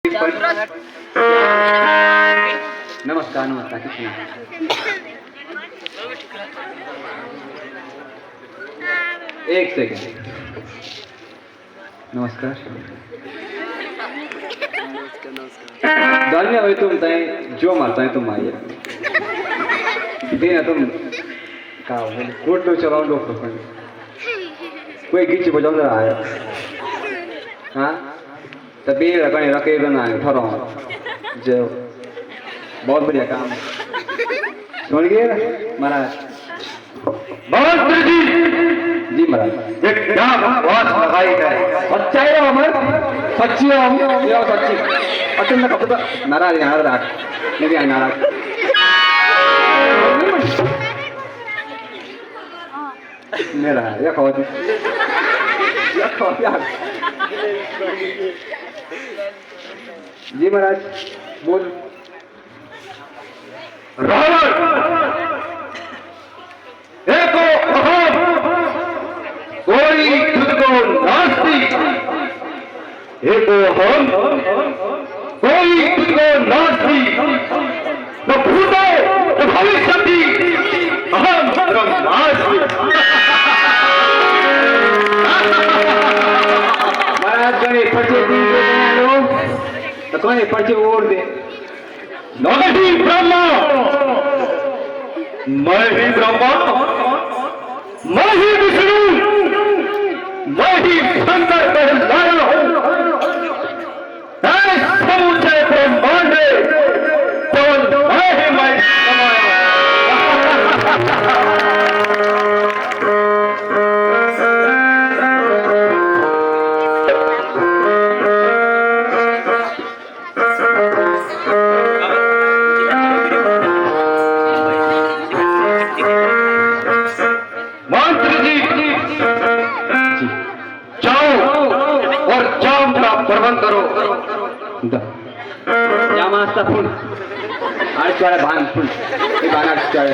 नमस्कार नमस्कार कृष्णा एक सेकंड नमस्कार धन्य भाई तुम तय जो मारता है तुम आइए देना तुम का कोट लो चलाओ लो कोई गीच बजाओ जरा आया हाँ तभी लगाने रखे बना है ठहरो जो बहुत बढ़िया काम सुन गए महाराज महाराज जी महाराज एक क्या आवाज लगाई है सच्चा है हमारे सच्ची है हम ये सच्ची अतुल ने कब तक नाराज यहाँ राख नहीं यहाँ नाराज मेरा ये खाओ यार जी महाराज बोल एको अहम कोई तुझको नास्ती एको अहम कोई तुझको नास्ती न भूतो न भविष्यति अहम ब्रह्मास्मि महाराज कोई पर्चे तीन को बना लो तो कोई पर्चे ओढ़ दे नहीं ब्रह्मा मैं ही ब्रह्मा मैं ही विष्णु मैं ही शंकर कहलाया हूँ समुचे ब्रह्मांड तो मैं ही मैं जामास्ता फुल आठ वाला भांग फुल ये भांग आठ वाले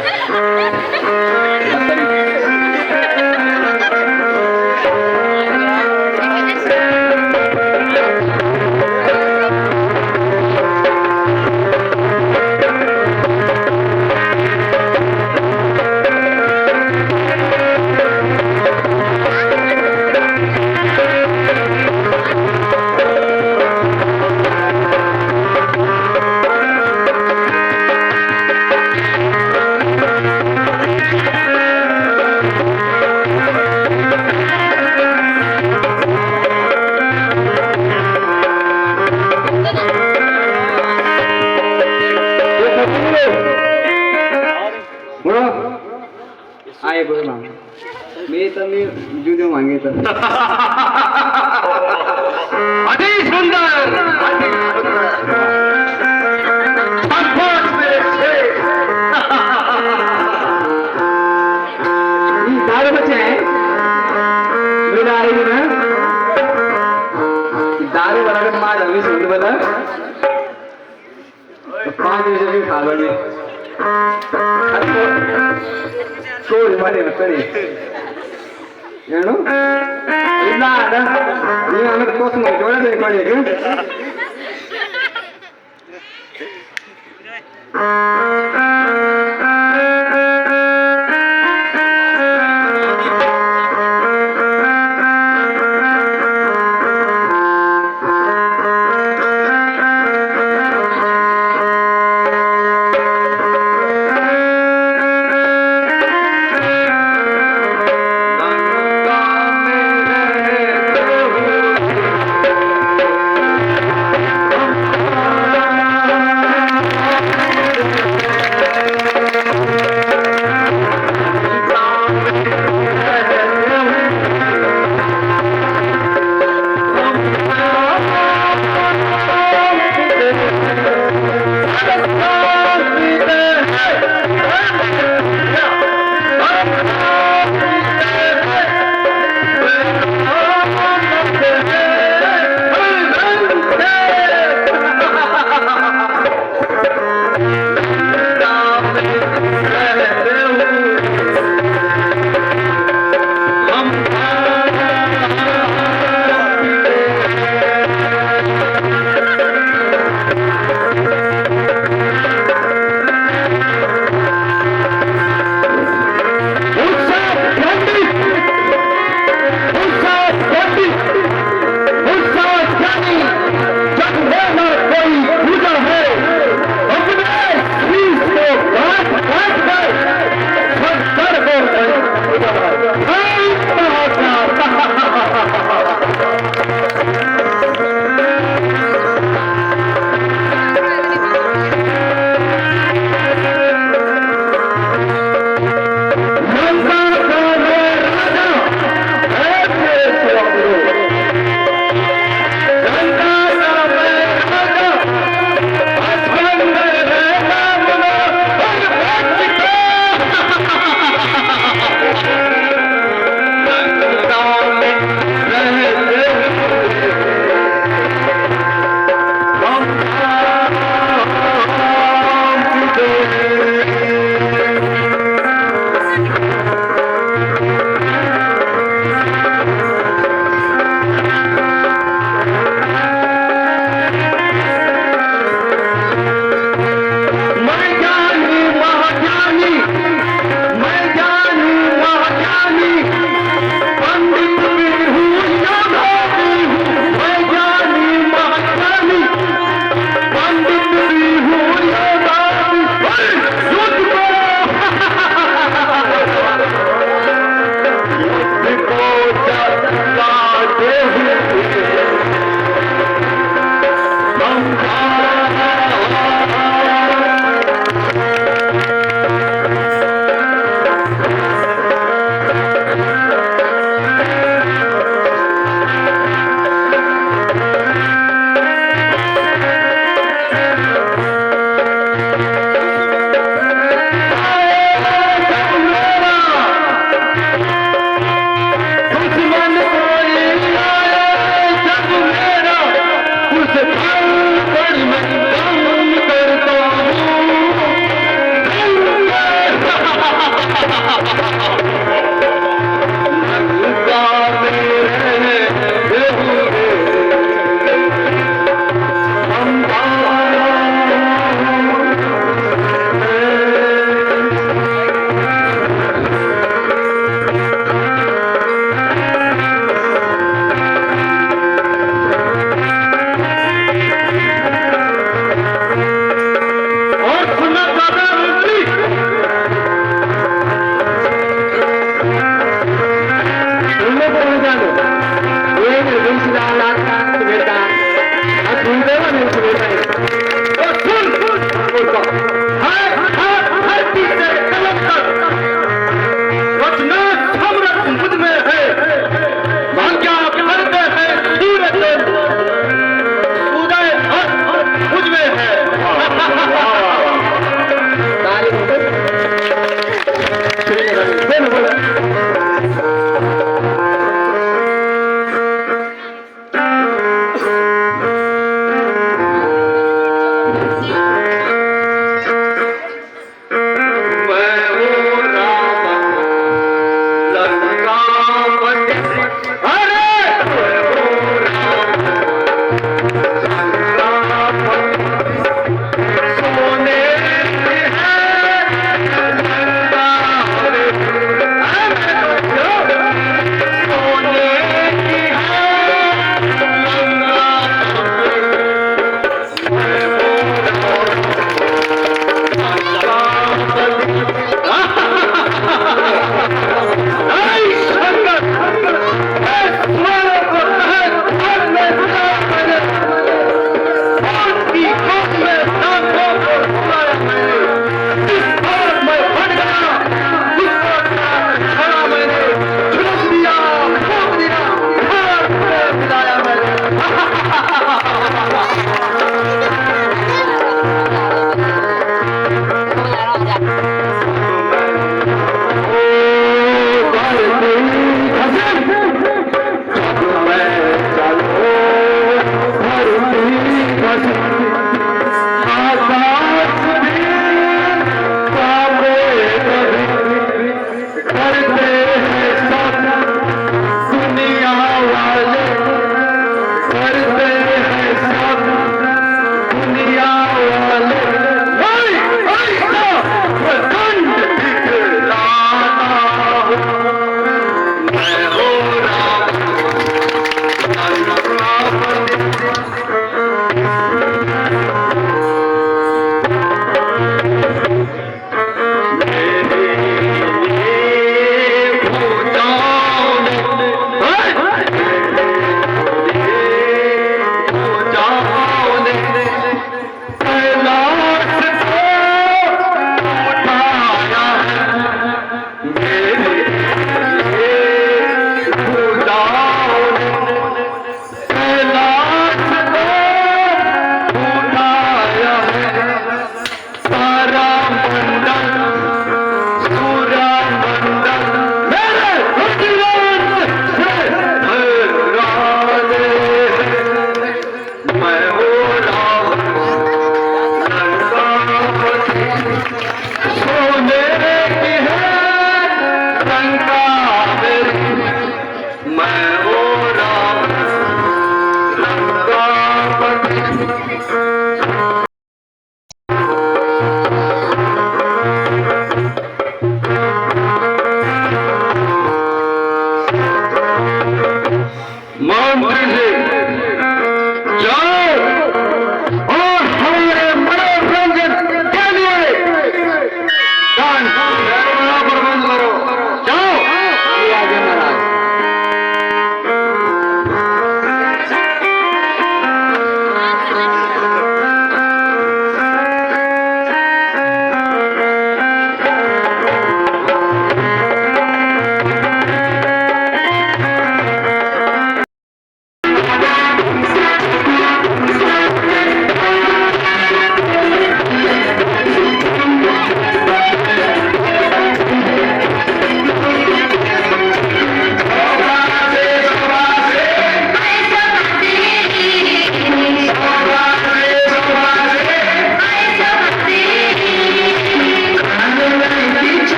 आए बोल मांग मैं तभी जूते मांगे तो अति सुंदर दारू बच्चे हैं मेरा आई ना दारू वाला के मार अभी सुन बता 5 बजे भी खा लो कोई मारे मत ಏನು ಇಲ್ಲ ಅದ ನೀವು ಆಮೇಲೆ ಕೋಸ್ ಮಾಡಿ ಒಳ್ಳೆ ಮಾಡಿ पर मैं काम करता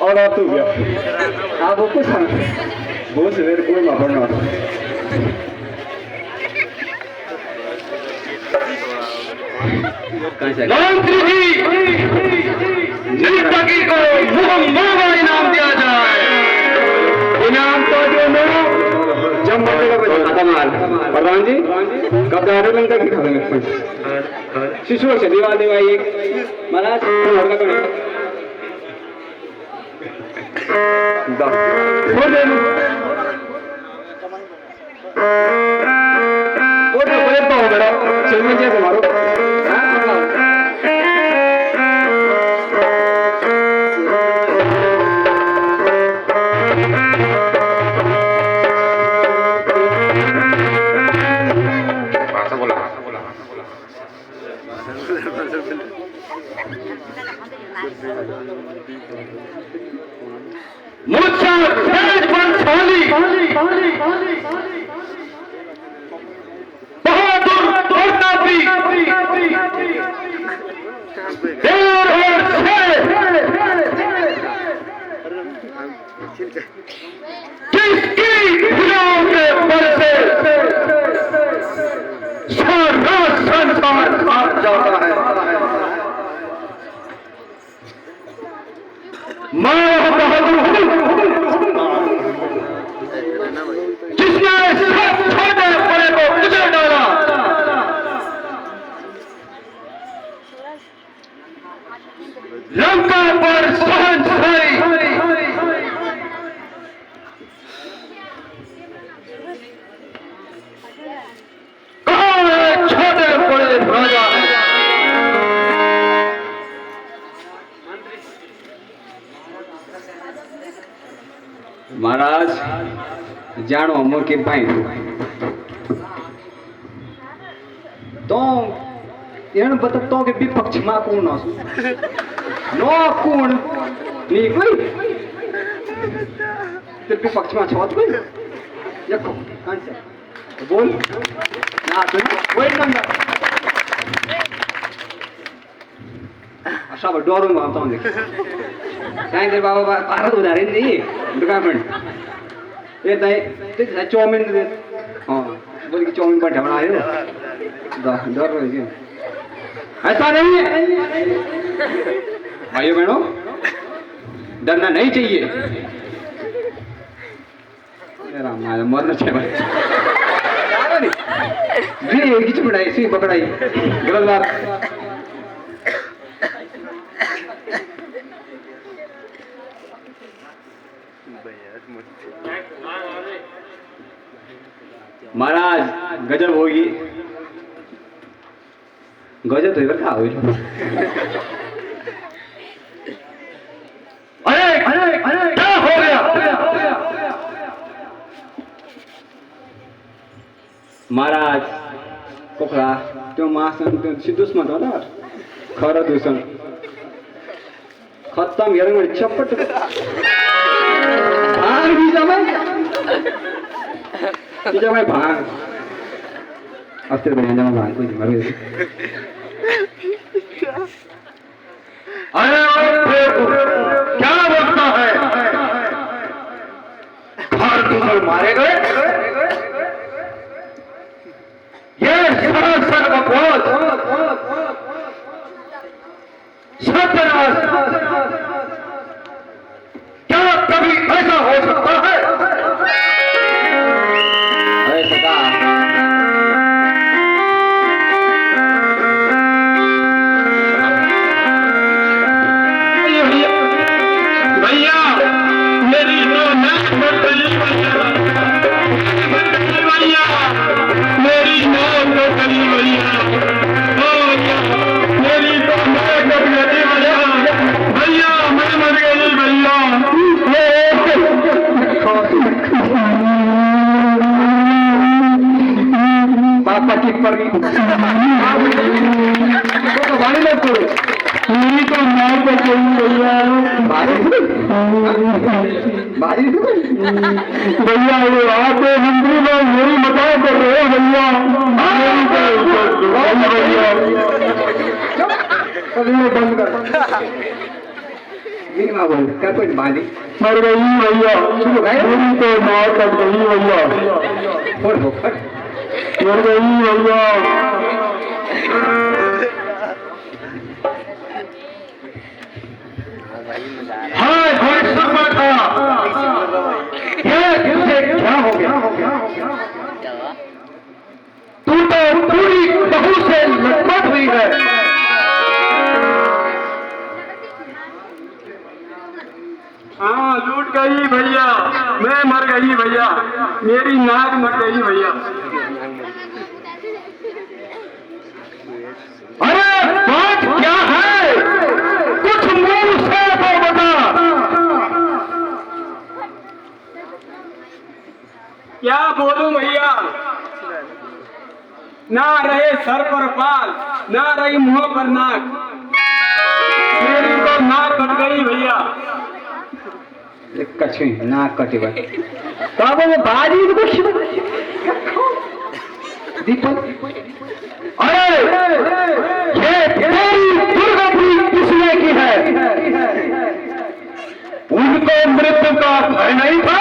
और आप तो गया आप वो कुछ वो सवेर कोई माफर ना मंत्री जी निर्तकी को मुहम्मद इनाम दिया जाए। इनाम तो जो नो जब मरेगा बस कमाल प्रधान जी कब दारू लंका की खाते शिशु से दीवार देवाई एक महाराज लड़का करें लंका पर सहनशाही कौन है छोटे बड़े राजा महाराज जानो अमर के भाई तो एण बततो के विपक्ष में कोण आसु नो कोण नी कोई ते विपक्ष में छत कोई देखो कान से बोल ना तो कोई नंबर अशा डोरून मारता हूं देख काय दे बाबा भारत उदाहरण दी दुकान ये ताई ते चौमिन दे हां बोल की चौमिन पर ढवना है डर रही है ऐसा नहीं है भाइयों बहनों डरना नहीं चाहिए राम मरना चाहिए ये किच पढ़ाई सी पकड़ाई गलत बात महाराज गजब होगी गजब तो इधर का हुई अरे क्या हो गया महाराज कोखला तो मासन तो सिद्धूस मत हो ना खरा दूषण खत्म यार मेरे चप्पट भाग भी जमा भाग अस्त्र बने जमा भाग कोई मर क्या बोलता है घर दूसर मारे गए ये सरासर बकवास सत्यानाश क्या कभी ऐसा हो सकता है भैया ये आप मंत्री लोग मेरी मजाक कर रहे हो भैया ये बंद कर ये माँ बोल क्या कोई मानी मर गई भैया सुनो गए मेरी तो माँ कट गई भैया फोड़ हो फट मर गई भैया हाँ घोड़ सब था ये क्या हो गया तू तो पूरी बहू से लटपट हुई है हाँ लूट गई भैया मैं मर गई भैया मेरी नाक मर गई भैया अरे बात क्या है कुछ मुंह से तो बता क्या बोलूं भैया ना रहे सर पर बाल ना रही मुंह पर नाक मेरी तो नाक कट गई भैया कछु ना कटे बा बाबा वो बाजी कुछ दीपक अरे ये तेरी दुर्गति किसने की है उनको मृत्यु का भय नहीं था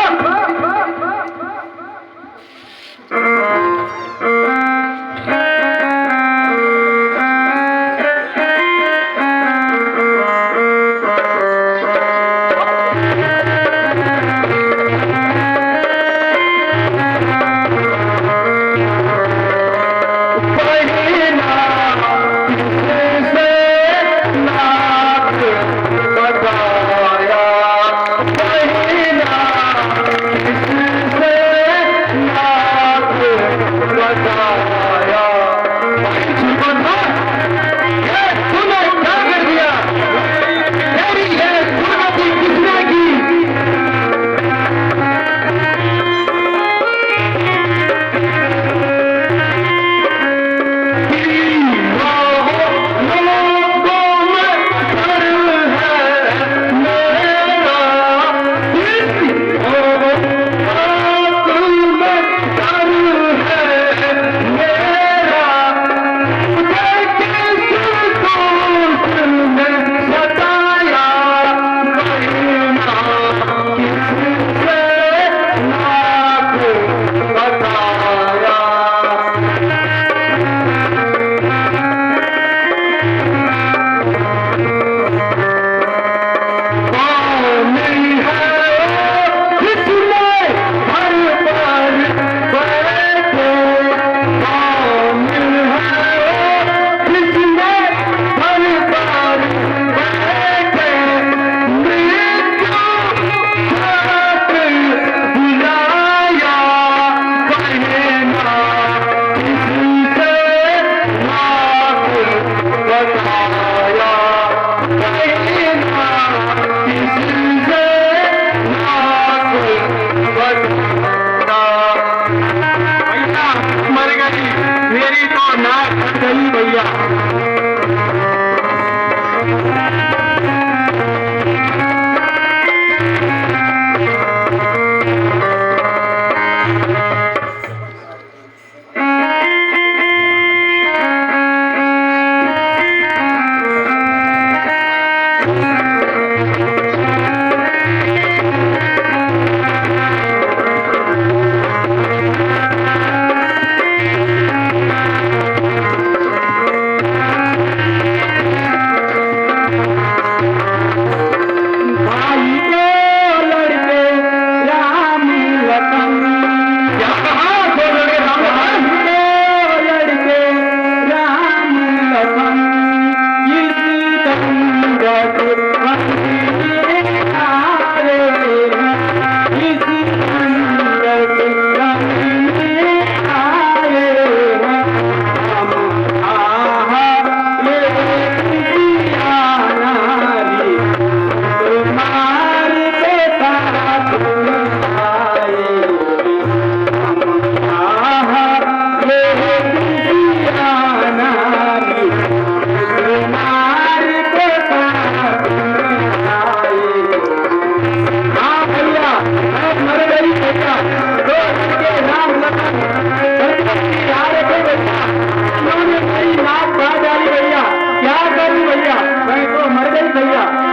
मेरी तो नाक फट गई भैया भैया